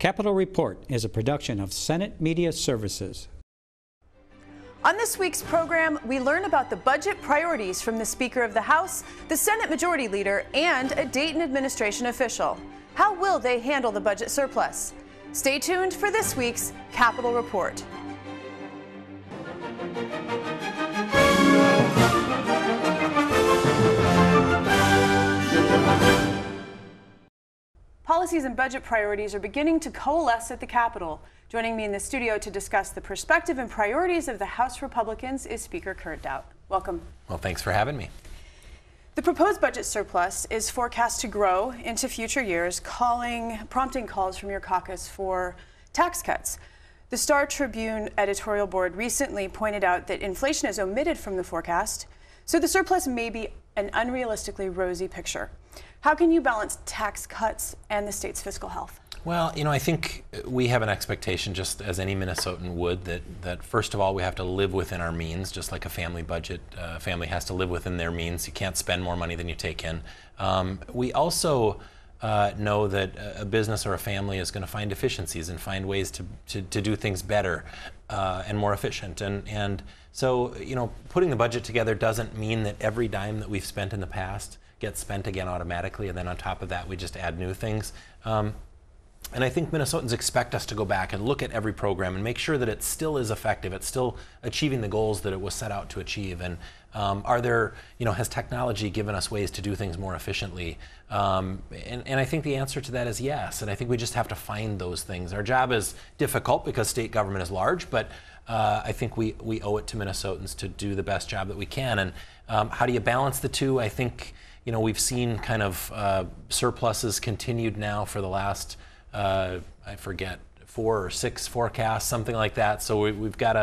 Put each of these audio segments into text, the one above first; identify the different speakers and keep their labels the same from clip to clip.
Speaker 1: Capitol Report is a production of Senate Media Services.
Speaker 2: On this week's program, we learn about the budget priorities from the Speaker of the House, the Senate Majority Leader, and a Dayton administration official. How will they handle the budget surplus? Stay tuned for this week's Capitol Report. Policies and budget priorities are beginning to coalesce at the Capitol. Joining me in the studio to discuss the perspective and priorities of the House Republicans is Speaker Kurt Daudt. Welcome.
Speaker 3: Well, thanks for having me.
Speaker 2: The proposed budget surplus is forecast to grow into future years, prompting calls from your caucus for tax cuts. The Star Tribune editorial board recently pointed out that inflation is omitted from the forecast, so the surplus may be an unrealistically rosy picture. How can you balance tax cuts and the state's fiscal health?
Speaker 3: Well, I think we have an expectation, just as any Minnesotan would, that first of all, we have to live within our means, just like a family budget. A family has to live within their means. You can't spend more money than you take in. We also know that a business or a family is going to find efficiencies and find ways to do things better and more efficient. And so, putting the budget together doesn't mean that every dime that we've spent in the past gets spent again automatically, and then on top of that, we just add new things. And I think Minnesotans expect us to go back and look at every program and make sure that it still is effective, it's still achieving the goals that it was set out to achieve. And has technology given us ways to do things more efficiently? And I think the answer to that is yes, and I think we just have to find those things. Our job is difficult because state government is large, but I think we owe it to Minnesotans to do the best job that we can. And how do you balance the two? I think we've seen kind of surpluses continued now for the last, I forget, 4 or 6 forecasts, something like that. So we've got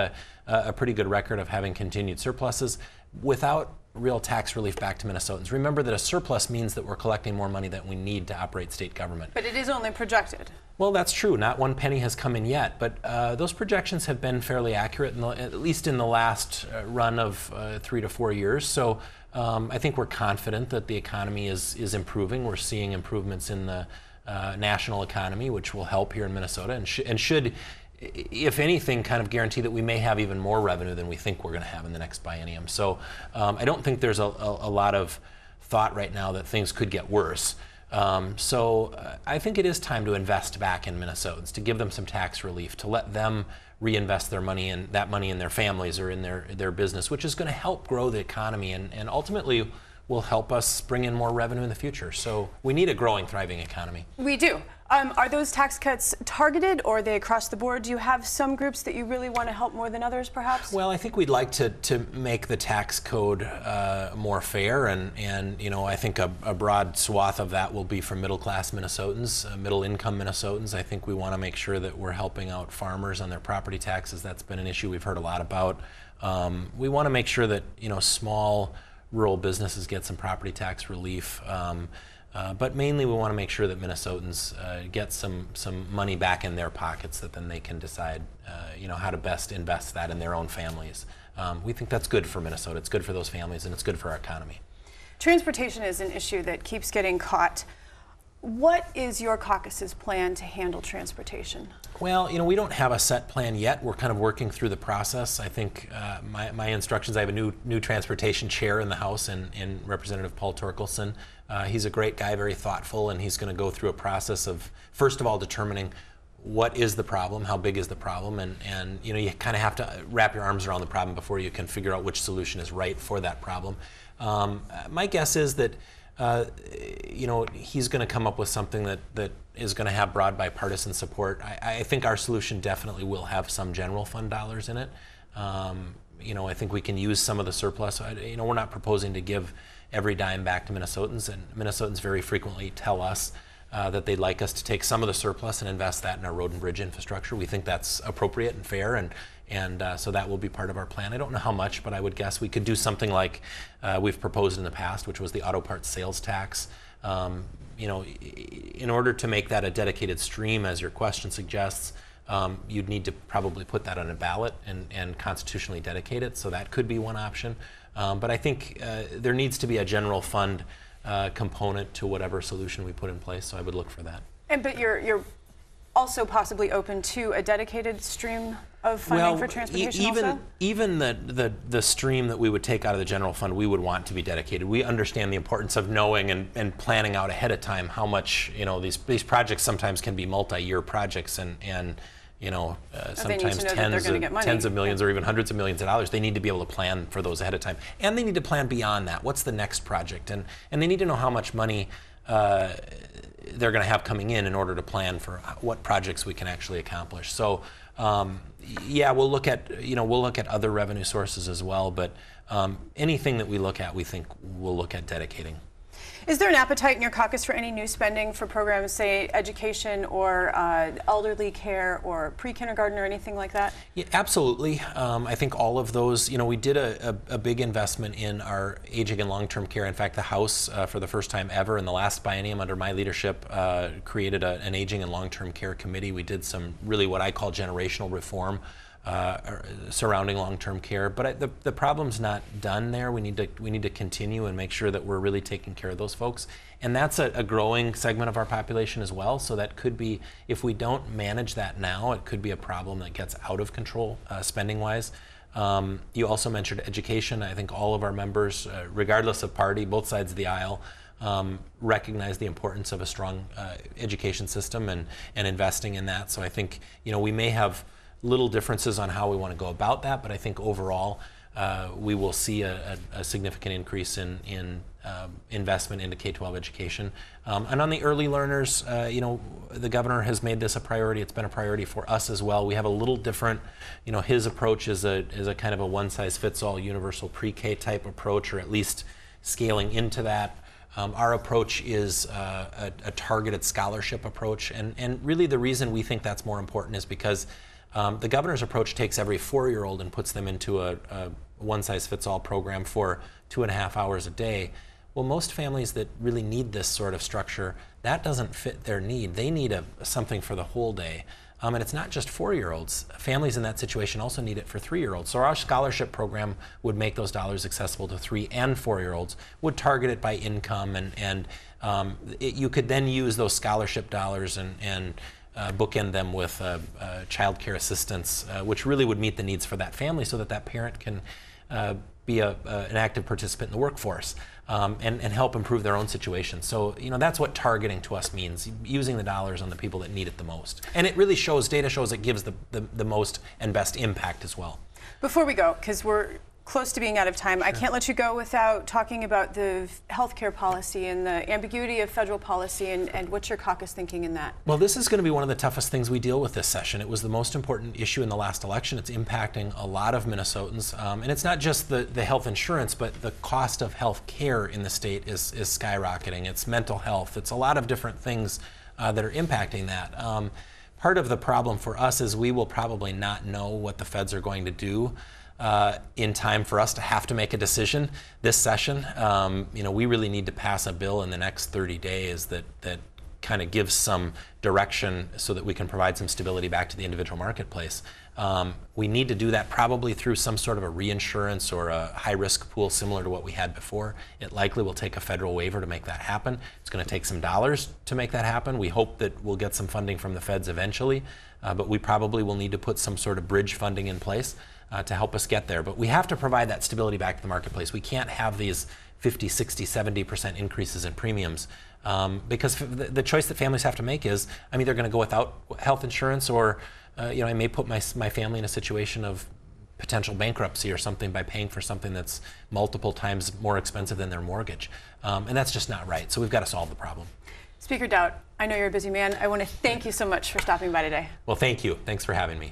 Speaker 3: a pretty good record of having continued surpluses without real tax relief back to Minnesotans. Remember that a surplus means that we're collecting more money than we need to operate state government.
Speaker 2: But it is only projected.
Speaker 3: Well, that's true. Not one penny has come in yet, but those projections have been fairly accurate, at least in the last run of 3 to 4 years. So I think we're confident that the economy is improving. We're seeing improvements in the national economy, which will help here in Minnesota and should, if anything, kind of guarantee that we may have even more revenue than we think we're going to have in the next biennium. So I don't think there's a lot of thought right now that things could get worse. So I think it is time to invest back in Minnesotans, to give them some tax relief, to let them reinvest their money in their families or in their business, which is going to help grow the economy and ultimately will help us bring in more revenue in the future. So we need a growing, thriving economy.
Speaker 2: We do. Are those tax cuts targeted, or are they across the board? Do you have some groups that you really want to help more than others, perhaps?
Speaker 3: Well, I think we'd like to make the tax code more fair, and I think a broad swath of that will be for middle-class Minnesotans, middle-income Minnesotans. I think we want to make sure that we're helping out farmers on their property taxes. That's been an issue we've heard a lot about. We want to make sure that small rural businesses get some property tax relief. But mainly we want to make sure that Minnesotans get some money back in their pockets that then they can decide how to best invest that in their own families. We think that's good for Minnesota. It's good for those families, and it's good for our economy.
Speaker 2: Transportation is an issue that keeps getting caught. What is your caucus's plan to handle transportation?
Speaker 3: Well, we don't have a set plan yet. We're kind of working through the process. I think my instructions, I have a new transportation chair in the House in Representative Paul Torkelson. He's a great guy, very thoughtful, and he's going to go through a process of, first of all, determining what is the problem, how big is the problem, and you kind of have to wrap your arms around the problem before you can figure out which solution is right for that problem. My guess is that he's going to come up with something that is going to have broad bipartisan support. I think our solution definitely will have some general fund dollars in it. I think we can use some of the surplus. We're not proposing to give every dime back to Minnesotans, and Minnesotans very frequently tell us that they'd like us to take some of the surplus and invest that in our road and bridge infrastructure. We think that's appropriate and fair, and so that will be part of our plan. I don't know how much, but I would guess we could do something like we've proposed in the past, which was the auto parts sales tax. In order to make that a dedicated stream, as your question suggests, you'd need to probably put that on a ballot and constitutionally dedicate it, so that could be one option. But I think there needs to be a general fund component to whatever solution we put in place, so I would look for that.
Speaker 2: But you're also possibly open to a dedicated stream of funding for transportation also?
Speaker 3: Even the stream that we would take out of the general fund, we would want to be dedicated. We understand the importance of knowing and planning out ahead of time how much, these projects sometimes can be multi-year projects, and sometimes tens of millions or even hundreds of millions of dollars. They need to be able to plan for those ahead of time, and they need to plan beyond that. What's the next project, and they need to know how much money they're going to have coming in order to plan for what projects we can actually accomplish. So, yeah, we'll look at other revenue sources as well, but anything that we look at, we think we'll look at dedicating.
Speaker 2: Is there an appetite in your caucus for any new spending for programs, say education or elderly care or pre-kindergarten or anything like that?
Speaker 3: Yeah, absolutely. I think all of those, we did a big investment in our aging and long-term care. In fact, the House, for the first time ever in the last biennium under my leadership, created an aging and long-term care committee. We did some really what I call generational reform surrounding long-term care, but the problem's not done there. We need to continue and make sure that we're really taking care of those folks, and that's a growing segment of our population as well. So that could be, if we don't manage that now, it could be a problem that gets out of control spending-wise. You also mentioned education. I think all of our members, regardless of party, both sides of the aisle, recognize the importance of a strong education system and investing in that. So I think we may have little differences on how we want to go about that, but I think overall we will see a significant increase in investment into K-12 education. And on the early learners, the governor has made this a priority. It's been a priority for us as well. We have a little different, his approach is a kind of a one-size-fits-all universal pre-K type approach, or at least scaling into that. Our approach is a targeted scholarship approach, and really the reason we think that's more important is because the governor's approach takes every 4-year-old and puts them into a one-size-fits-all program for 2.5 hours a day. Well, most families that really need this sort of structure, that doesn't fit their need. They need something for the whole day. And it's not just 4-year-olds. Families in that situation also need it for 3-year-olds. So our scholarship program would make those dollars accessible to 3 and 4-year-olds, would target it by income, and you could then use those scholarship dollars and bookend them with child care assistance, which really would meet the needs for that family so that parent can be an active participant in the workforce and help improve their own situation. So that's what targeting to us means, using the dollars on the people that need it the most. And it really shows, data shows it gives the most and best impact as well.
Speaker 2: Before we go, because we're close to being out of time, I can't let you go without talking about the healthcare policy and the ambiguity of federal policy, and what's your caucus thinking in that?
Speaker 3: Well, this is going to be one of the toughest things we deal with this session. It was the most important issue in the last election. It's impacting a lot of Minnesotans, and it's not just the health insurance, but the cost of health care in the state is skyrocketing. It's mental health. It's a lot of different things that are impacting that. Part of the problem for us is we will probably not know what the feds are going to do in time for us to have to make a decision this session. We really need to pass a bill in the next 30 days that kind of gives some direction so that we can provide some stability back to the individual marketplace. We need to do that probably through some sort of a reinsurance or a high-risk pool similar to what we had before. It likely will take a federal waiver to make that happen. It's going to take some dollars to make that happen. We hope that we'll get some funding from the feds eventually, but we probably will need to put some sort of bridge funding in place to help us get there. But we have to provide that stability back to the marketplace. We can't have these 50, 60, 70% increases in premiums because the choice that families have to make is I'm either going to go without health insurance or I may put my family in a situation of potential bankruptcy or something by paying for something that's multiple times more expensive than their mortgage. And that's just not right. So we've got to solve the problem.
Speaker 2: Speaker Daudt, I know you're a busy man. I want to thank you so much for stopping by today.
Speaker 3: Well, thank you. Thanks for having me.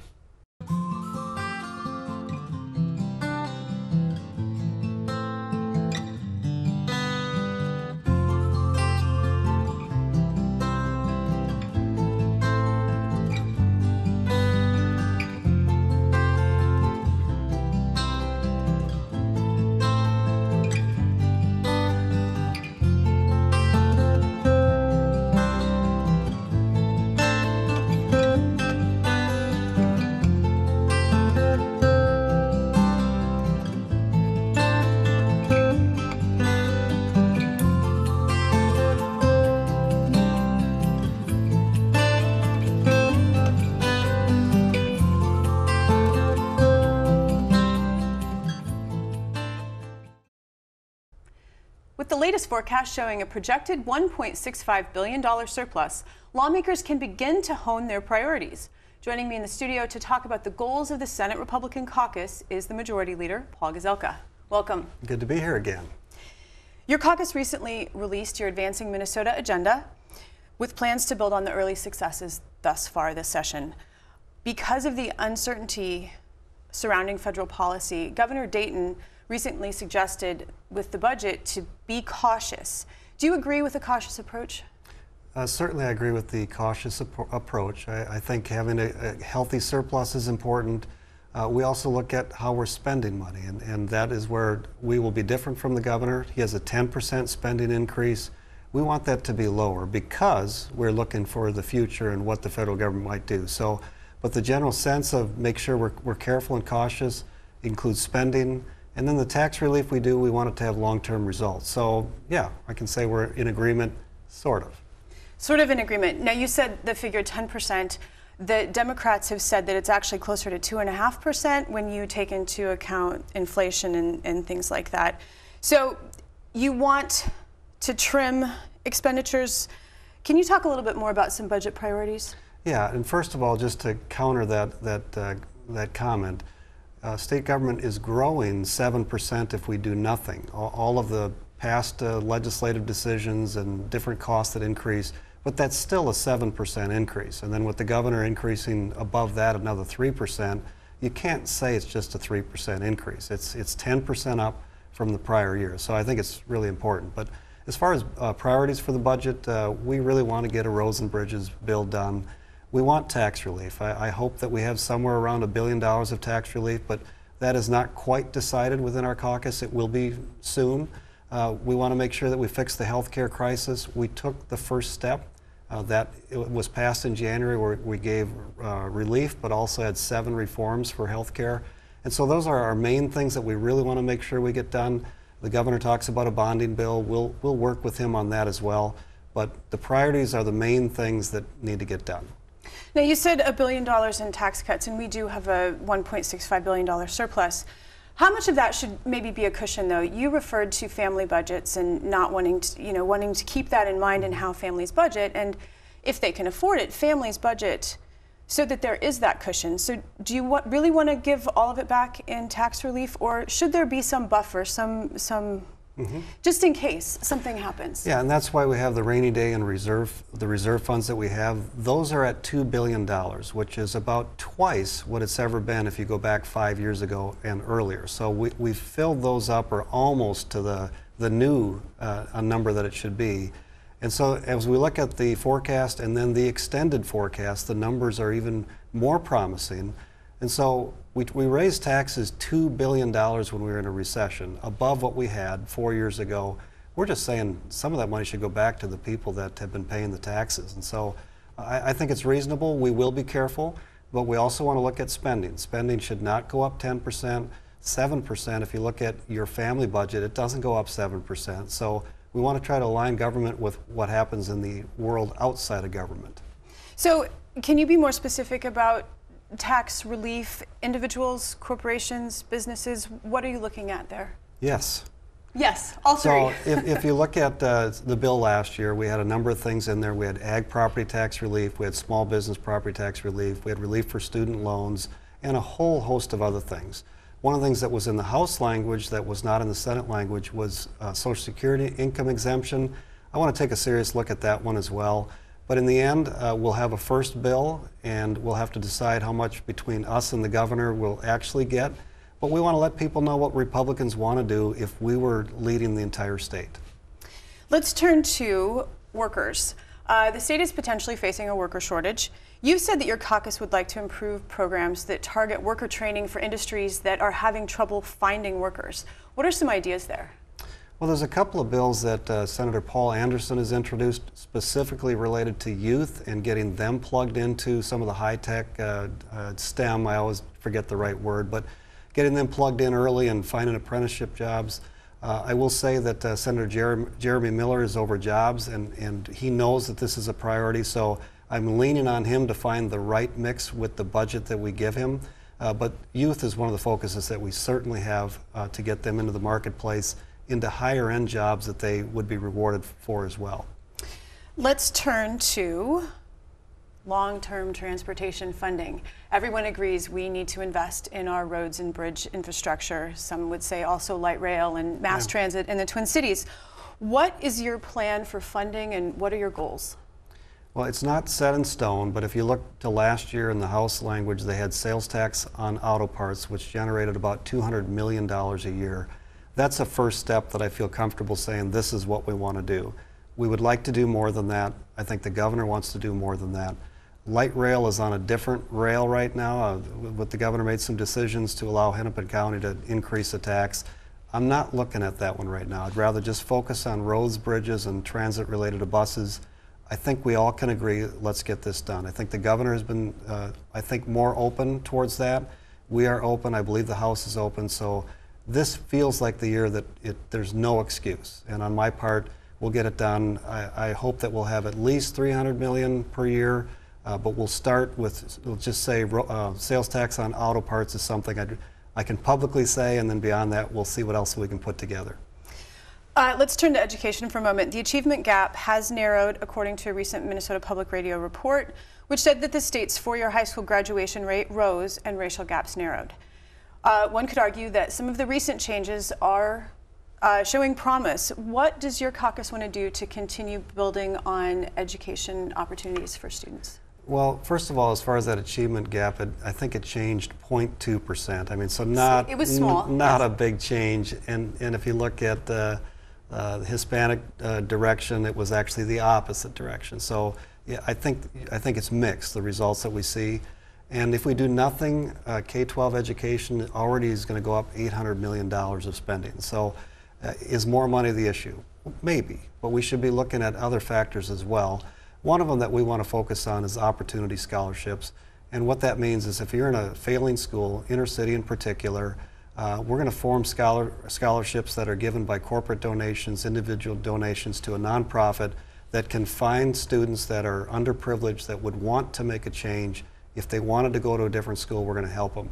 Speaker 2: the latest forecast showing a projected $1.65 billion surplus, lawmakers can begin to hone their priorities. Joining me in the studio to talk about the goals of the Senate Republican caucus is the Majority Leader, Paul Gazelka. Welcome.
Speaker 4: Good to be here again.
Speaker 2: Your caucus recently released your Advancing Minnesota agenda with plans to build on the early successes thus far this session. Because of the uncertainty surrounding federal policy, Governor Dayton recently suggested with the budget to be cautious. Do you agree with a cautious approach?
Speaker 4: Certainly I agree with the cautious approach. I think having a healthy surplus is important. We also look at how we're spending money, and that is where we will be different from the governor. He has a 10% spending increase. We want that to be lower because we're looking for the future and what the federal government might do. So, but the general sense of make sure we're careful and cautious includes spending, and then the tax relief we do, we want it to have long-term results. So yeah, I can say we're in agreement, sort of.
Speaker 2: Sort of in agreement. Now you said the figure 10%. The Democrats have said that it's actually closer to 2.5% when you take into account inflation and things like that. So you want to trim expenditures. Can you talk a little bit more about some budget priorities?
Speaker 4: Yeah, and first of all, just to counter that comment, state government is growing 7% if we do nothing. All of the past legislative decisions and different costs that increase, but that's still a 7% increase. And then with the governor increasing above that another 3%, you can't say it's just a 3% increase. It's 10% up from the prior year. So I think it's really important. But as far as priorities for the budget, we really want to get a roads and bridges bill done. We want tax relief. I hope that we have somewhere around $1 billion of tax relief, but that is not quite decided within our caucus. It will be soon. We want to make sure that we fix the health care crisis. We took the first step. That it was passed in January where we gave relief, but also had 7 reforms for health care. And so those are our main things that we really want to make sure we get done. The governor talks about a bonding bill. We'll work with him on that as well. But the priorities are the main things that need to get done.
Speaker 2: Now you said $1 billion in tax cuts, and we do have a $1.65 billion surplus. How much of that should maybe be a cushion, though? You referred to family budgets and not wanting to, wanting to keep that in mind in how families budget, and if they can afford it, families budget so that there is that cushion. So do you really want to give all of it back in tax relief, or should there be some buffer, just in case something happens?
Speaker 4: Yeah, and that's why we have the rainy day and the reserve funds that we have. Those are at $2 billion, which is about twice what it's ever been if you go back 5 years ago and earlier. So we've filled those up, or almost to the new a number that it should be. And so as we look at the forecast and then the extended forecast, the numbers are even more promising. And so we raised taxes $2 billion when we were in a recession, above what we had 4 years ago. We're just saying some of that money should go back to the people that have been paying the taxes. And so I think it's reasonable. We will be careful, but we also want to look at spending. Spending should not go up 10%, 7%. If you look at your family budget, it doesn't go up 7%. So we want to try to align government with what happens in the world outside of government.
Speaker 2: So can you be more specific about tax relief, individuals, corporations, businesses? What are you looking at there?
Speaker 4: Yes.
Speaker 2: Yes, all three.
Speaker 4: So if you look at the bill last year, we had a number of things in there. We had ag property tax relief, we had small business property tax relief, we had relief for student loans, and a whole host of other things. One of the things that was in the House language that was not in the Senate language was Social Security income exemption. I want to take a serious look at that one as well. But in the end, we'll have a first bill, and we'll have to decide how much between us and the governor we'll actually get. But we want to let people know what Republicans want to do if we were leading the entire state.
Speaker 2: Let's turn to workers. The state is potentially facing a worker shortage. You've said that your caucus would like to improve programs that target worker training for industries that are having trouble finding workers. What are some ideas there?
Speaker 4: Well, there's a couple of bills that Senator Paul Anderson has introduced specifically related to youth and getting them plugged into some of the high-tech STEM, I always forget the right word, but getting them plugged in early and finding apprenticeship jobs. I will say that Senator Jeremy Miller is over jobs, and he knows that this is a priority, so I'm leaning on him to find the right mix with the budget that we give him. But youth is one of the focuses that we certainly have to get them into the marketplace into higher end jobs that they would be rewarded for as well.
Speaker 2: Let's turn to long-term transportation funding. Everyone agrees we need to invest in our roads and bridge infrastructure. Some would say also light rail and mass transit in the Twin Cities. What is your plan for funding and what are your goals?
Speaker 4: Well, it's not set in stone, but if you look to last year in the House language, they had sales tax on auto parts, which generated about $200 million a year. That's a first step that I feel comfortable saying this is what we want to do. We would like to do more than that. I think the governor wants to do more than that. Light rail is on a different rail right now. The governor made some decisions to allow Hennepin County to increase the tax. I'm not looking at that one right now. I'd rather just focus on roads, bridges, and transit related to buses. I think we all can agree, let's get this done. I think the governor has been, I think, more open towards that. We are open. I believe the House is open. So this feels like the year that there's no excuse. And on my part, we'll get it done. I hope that we'll have at least $300 million per year, but we'll start with, we'll just say sales tax on auto parts is something I can publicly say, and then beyond that, we'll see what else we can put together.
Speaker 2: Let's turn to education for a moment. The achievement gap has narrowed according to a recent Minnesota Public Radio report, which said that the state's four-year high school graduation rate rose and racial gaps narrowed. One could argue that some of the recent changes are showing promise. What does your caucus want to do to continue building on education opportunities for students?
Speaker 4: Well, first of all, as far as that achievement gap, I think it changed 0.2%. I mean, so not,
Speaker 2: it was small.
Speaker 4: Not a big change. And if you look at the Hispanic direction, it was actually the opposite direction. So yeah, I think it's mixed, the results that we see. And if we do nothing, K-12 education already is going to go up $800 million of spending. So is more money the issue? Maybe, but we should be looking at other factors as well. One of them that we want to focus on is opportunity scholarships. And what that means is if you're in a failing school, inner city in particular, we're going to form scholarships that are given by corporate donations, individual donations to a nonprofit that can find students that are underprivileged that would want to make a change. If they wanted to go to a different school, we're going to help them.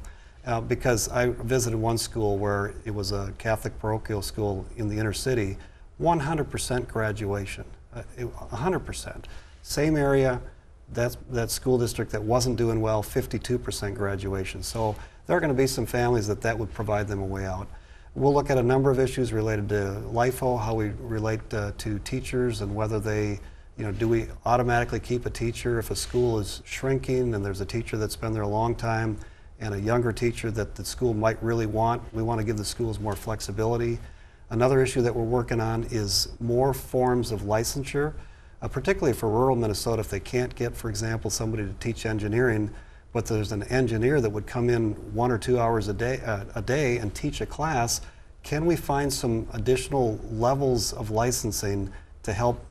Speaker 4: Because I visited one school where it was a Catholic parochial school in the inner city, 100% graduation, 100%. Same area, that school district that wasn't doing well, 52% graduation. So there are going to be some families that would provide them a way out. We'll look at a number of issues related to LIFO, how we relate to teachers and whether they, do we automatically keep a teacher if a school is shrinking and there's a teacher that's been there a long time and a younger teacher that the school might really want. We want to give the schools more flexibility. Another issue that we're working on is more forms of licensure, particularly for rural Minnesota. If they can't get, for example, somebody to teach engineering, but there's an engineer that would come in 1 or 2 hours a day and teach a class, can we find some additional levels of licensing to help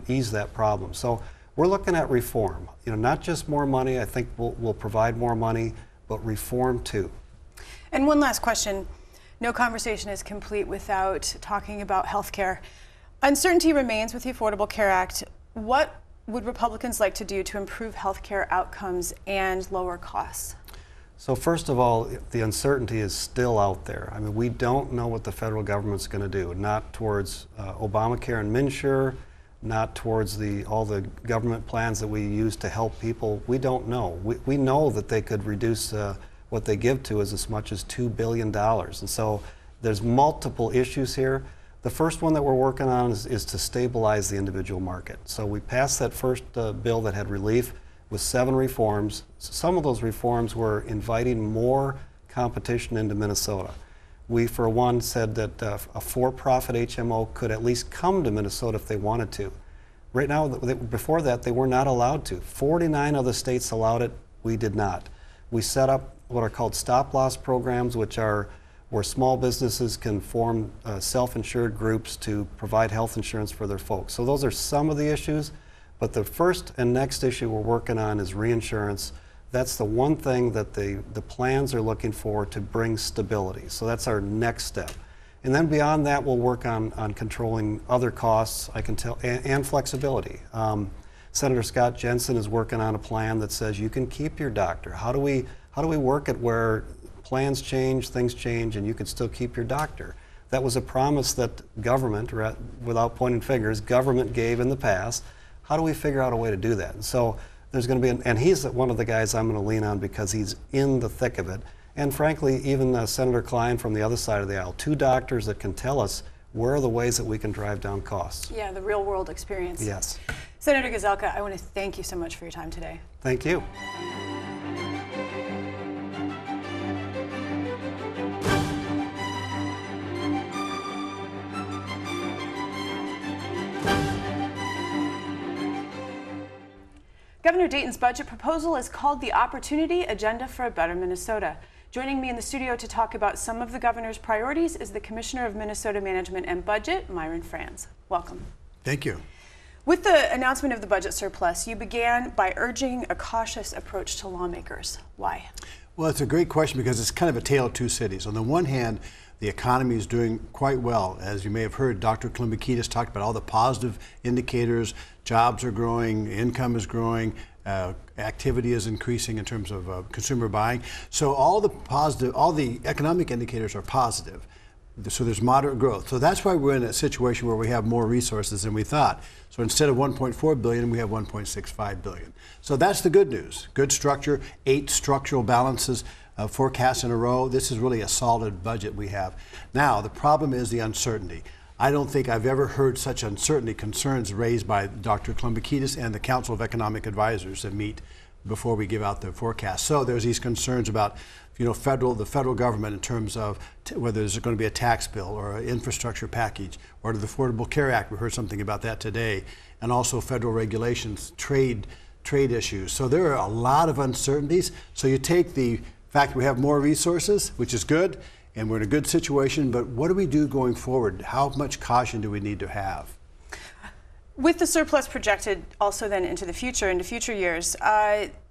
Speaker 4: ease that problem? So we're looking at reform. Not just more money. I think we'll provide more money, but reform too.
Speaker 2: And one last question. No conversation is complete without talking about health care. Uncertainty remains with the Affordable Care Act. What would Republicans like to do to improve health care outcomes and lower costs?
Speaker 4: So first of all, the uncertainty is still out there. I mean, we don't know what the federal government's going to do, not towards Obamacare and MNsure, not towards all the government plans that we use to help people. We don't know. We know that they could reduce what they give to us as much as $2 billion. And so there's multiple issues here. The first one that we're working on is to stabilize the individual market. So we passed that first bill that had relief with 7 reforms. Some of those reforms were inviting more competition into Minnesota. We, for one, said that a for-profit HMO could at least come to Minnesota if they wanted to. Right now, before that, they were not allowed to. 49 other states allowed it. We did not. We set up what are called stop-loss programs, which are where small businesses can form self-insured groups to provide health insurance for their folks. So those are some of the issues, but the first and next issue we're working on is reinsurance. That's the one thing that the plans are looking for to bring stability. So that's our next step. And then beyond that, we'll work on controlling other costs, I can tell, and flexibility. Senator Scott Jensen is working on a plan that says you can keep your doctor. How do we work it where plans change, things change, and you can still keep your doctor? That was a promise that government, without pointing fingers, government gave in the past. How do we figure out a way to do that? And so there's going to be, and he's one of the guys I'm going to lean on because he's in the thick of it. And frankly, even Senator Klein from the other side of the aisle, two doctors that can tell us where are the ways that we can drive down costs.
Speaker 2: Yeah, the real world experience.
Speaker 4: Yes.
Speaker 2: Senator Gazelka, I want to thank you so much for your time today.
Speaker 4: Thank you.
Speaker 2: Governor Dayton's budget proposal is called the Opportunity Agenda for a Better Minnesota. Joining me in the studio to talk about some of the governor's priorities is the Commissioner of Minnesota Management and Budget, Myron Franz. Welcome.
Speaker 5: Thank you.
Speaker 2: With the announcement of the budget surplus, you began by urging a cautious approach to lawmakers. Why?
Speaker 5: Well, it's a great question because it's kind of a tale of two cities. On the one hand, the economy is doing quite well. As you may have heard, Dr. Klimbakidis talked about all the positive indicators. Jobs are growing, income is growing, activity is increasing in terms of consumer buying. So all the economic indicators are positive. So there's moderate growth. So that's why we're in a situation where we have more resources than we thought. So instead of 1.4 billion, we have 1.65 billion. So that's the good news. Good structure, 8 structural balances, forecasts in a row. This is really a solid budget we have. Now, the problem is the uncertainty. I don't think I've ever heard such uncertainty concerns raised by Dr. Klimbakidis and the Council of Economic Advisors that meet before we give out the forecast. So there's these concerns about, the federal government in terms of whether there's going to be a tax bill or an infrastructure package or the Affordable Care Act. We heard something about that today, and also federal regulations, trade issues. So there are a lot of uncertainties. So you take the fact we have more resources, which is good, and we're in a good situation, but what do we do going forward? How much caution do we need to have?
Speaker 2: With the surplus projected also then into future years,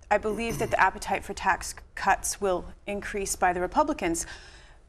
Speaker 2: I believe that the appetite for tax cuts will increase by the Republicans.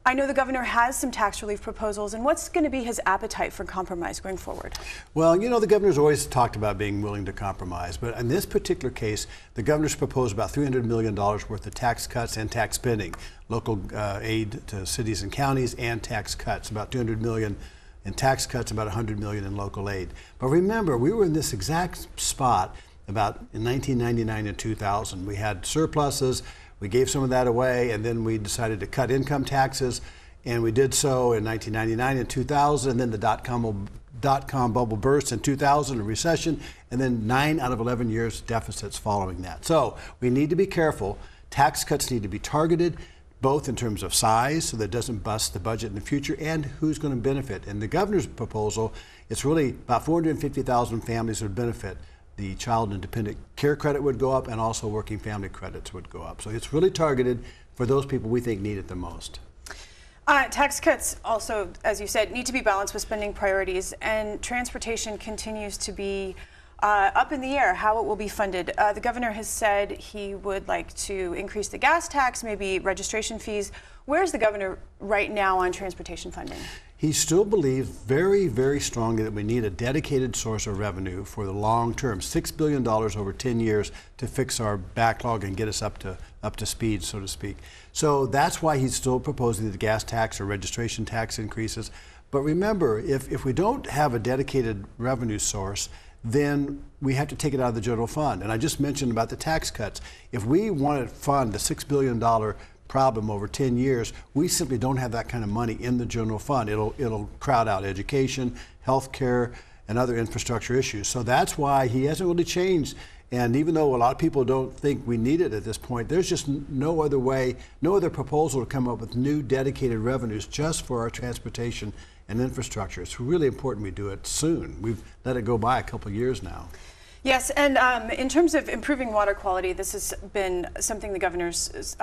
Speaker 2: I know the governor has some tax relief proposals, and what's going to be his appetite for compromise going forward?
Speaker 5: Well, the governor's always talked about being willing to compromise, but in this particular case, the governor's proposed about $300 million worth of tax cuts and tax spending, local aid to cities and counties, and tax cuts, about $200 million in tax cuts, about $100 million in local aid. But remember, we were in this exact spot about in 1999 and 2000. We had surpluses. We gave some of that away, and then we decided to cut income taxes, and we did so in 1999 and 2000, and then the dot-com bubble burst in 2000, a recession, and then 9 out of 11 years deficits following that. So we need to be careful. Tax cuts need to be targeted, both in terms of size, so that it doesn't bust the budget in the future, and who's going to benefit. In the governor's proposal, it's really about 450,000 families would benefit. The child and dependent care credit would go up, and also working family credits would go up. So it's really targeted for those people we think need it the most.
Speaker 2: Tax cuts also, as you said, need to be balanced with spending priorities, and transportation continues to be up in the air how it will be funded. The governor has said he would like to increase the gas tax, maybe registration fees. Where's the governor right now on transportation funding?
Speaker 5: He still believes very, very strongly that we need a dedicated source of revenue for the long term, $6 billion over 10 years to fix our backlog and get us up to speed, so to speak. So that's why he's still proposing the gas tax or registration tax increases. But remember, if we don't have a dedicated revenue source, then we have to take it out of the general fund. And I just mentioned about the tax cuts. If we want to fund the $6 billion problem over 10 years, we simply don't have that kind of money in the general fund. It'll crowd out education, health care, and other infrastructure issues. So that's why he hasn't really changed. And even though a lot of people don't think we need it at this point, there's just no other way, no other proposal to come up with new dedicated revenues just for our transportation and infrastructure. It's really important we do it soon. We've let it go by a couple of years now.
Speaker 2: Yes, and in terms of improving water quality, this has been something the governor's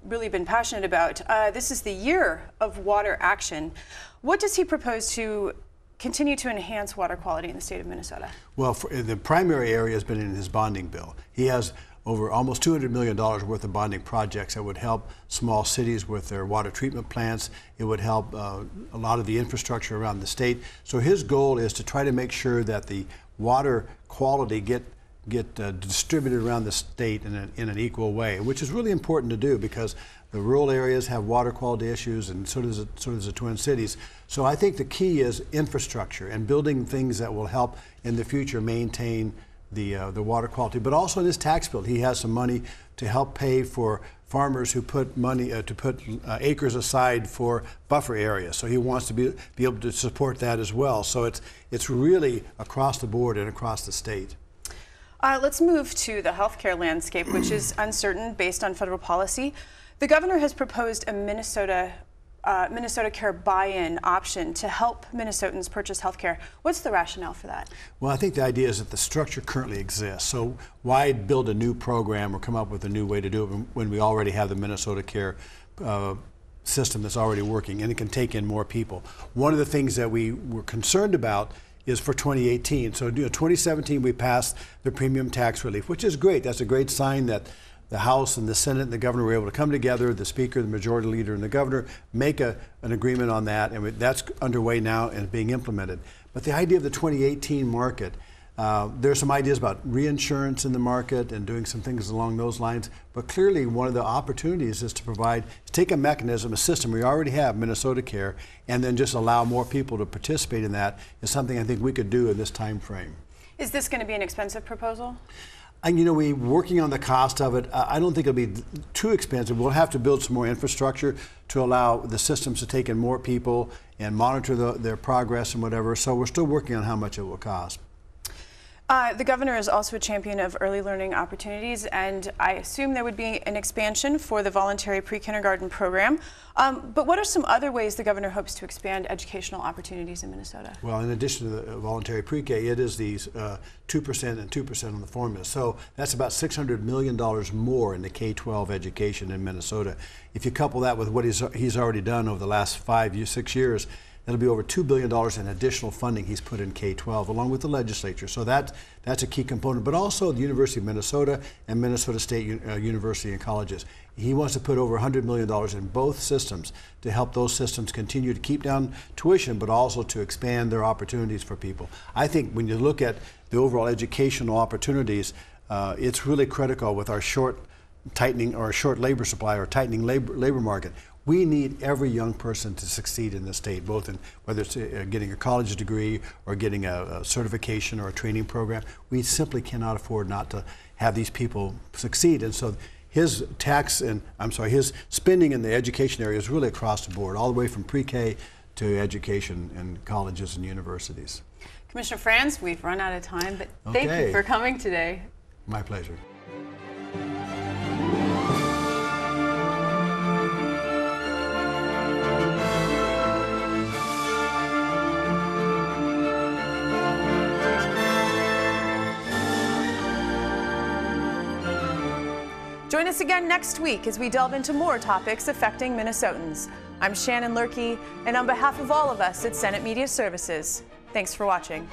Speaker 2: really been passionate about. This is the year of water action. What does he propose to continue to enhance water quality in the state of Minnesota?
Speaker 5: Well, the primary area has been in his bonding bill. He has over almost $200 million worth of bonding projects that would help small cities with their water treatment plants. It would help a lot of the infrastructure around the state. So his goal is to try to make sure that the water quality get distributed around the state in an equal way, which is really important to do because the rural areas have water quality issues, and so does the Twin Cities. So I think the key is infrastructure and building things that will help in the future maintain the water quality. But also in his tax bill, he has some money to help pay for farmers who put money to put acres aside for buffer areas. So he wants to be able to support that as well. So it's really across the board and across the state.
Speaker 2: Let's move to the healthcare landscape, which is uncertain based on federal policy. The governor has proposed a Minnesota Care buy-in option to help Minnesotans purchase health care. What's the rationale for that?
Speaker 5: Well, I think the idea is that the structure currently exists. So why build a new program or come up with a new way to do it when we already have the Minnesota Care system that's already working, and it can take in more people? One of the things that we were concerned about is for 2018. So 2017 we passed the premium tax relief, which is great. That's a great sign that the House and the Senate and the governor were able to come together, the Speaker, the Majority Leader, and the governor make an agreement on that, and that's underway now and being implemented. But the idea of the 2018 market, there's some ideas about reinsurance in the market and doing some things along those lines, but clearly one of the opportunities is to take a mechanism, a system we already have, Minnesota Care, and then just allow more people to participate in that is something I think we could do in this time frame.
Speaker 2: Is this going to be an expensive proposal?
Speaker 5: And we're working on the cost of it. I don't think it'll be too expensive. We'll have to build some more infrastructure to allow the systems to take in more people and monitor their progress and whatever. So we're still working on how much it will cost.
Speaker 2: The governor is also a champion of early learning opportunities, and I assume there would be an expansion for the voluntary pre-kindergarten program. But what are some other ways the governor hopes to expand educational opportunities in Minnesota?
Speaker 5: Well, in addition to the voluntary pre-K, it is these 2% and 2% on the formula. So that's about $600 million more in the K-12 education in Minnesota. If you couple that with what he's already done over the last 6 years, that'll be over $2 billion in additional funding he's put in K-12, along with the legislature. So that's a key component. But also the University of Minnesota and Minnesota State University and colleges. He wants to put over $100 million in both systems to help those systems continue to keep down tuition, but also to expand their opportunities for people. I think when you look at the overall educational opportunities, it's really critical with our short labor supply or tightening labor market. We need every young person to succeed in the state, both in whether it's getting a college degree or getting a certification or a training program. We simply cannot afford not to have these people succeed. And so his his spending in the education area is really across the board, all the way from pre-K to education in colleges and universities.
Speaker 2: Commissioner Franz, we've run out of time, but thank you for coming today.
Speaker 5: My pleasure.
Speaker 2: Join us again next week as we delve into more topics affecting Minnesotans. I'm Shannon Lurkey, and on behalf of all of us at Senate Media Services, thanks for watching.